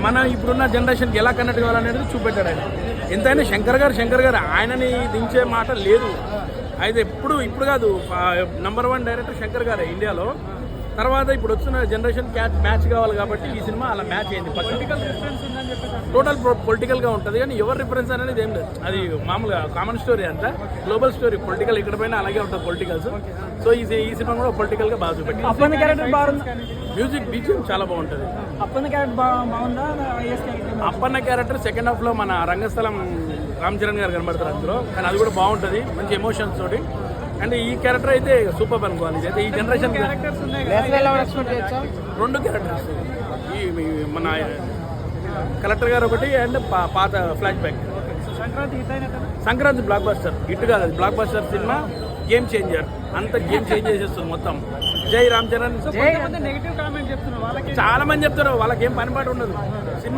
మన ఇప్పుడున్న జనరేషన్కి ఎలా కనెక్ట్ కావాలనేది చూపెట్టాడు ఆయన. ఎంతైనా శంకర్ గారు ఆయనని దించే మాట లేదు. అయితే ఇప్పుడు కాదు, #1 డైరెక్టర్ శంకర్ గారే ఇండియాలో. తర్వాత ఇప్పుడు వచ్చిన జనరేషన్ మ్యాచ్ కావాలి కాబట్టి ఈ సినిమా అలా మ్యాచ్ అయింది. టోటల్ పొలిటికల్గా ఉంటుంది, కానీ ఎవరు రిఫరెన్స్ అనేది ఏం లేదు. అది మామూలుగా కామన్ స్టోరీ అంతా, గ్లోబల్ స్టోరీ. పొలిటికల్ ఇక్కడ పైన అలాగే ఉంటుంది పొలిటికల్స్. సో ఈ సినిమా కూడా పొలిటికల్గా బాగా చూపెట్టి, మ్యూజిక్ బీజిఎం చాలా బాగుంటుంది. అప్పన్న క్యారెక్టర్ సెకండ్ హాఫ్లో మన రంగస్థలం రామ్ చరణ్ గారు కనబడతారు అందులో, కానీ అది కూడా బాగుంటుంది, మంచి ఎమోషన్స్ తోటి. అండ్ ఈ క్యారెక్టర్ అయితే సూపర్ అనుకోవాలి. అయితే ఈ జనరేషన్ 2 క్యారెక్టర్స్, ఈ మన కలెక్టర్ గారు ఒకటి, అండ్ పాత flash back. Sankranti block buster hit కాదు, అది block buster cinema, game changer. అంత గేమ్ చేంజ్ చేసేస్తుంది మొత్తం. జై రామ్ చరణ్. చాలా మంది చెప్తారు, వాళ్ళకి ఏం పని పాటు ఉండదు సినిమా.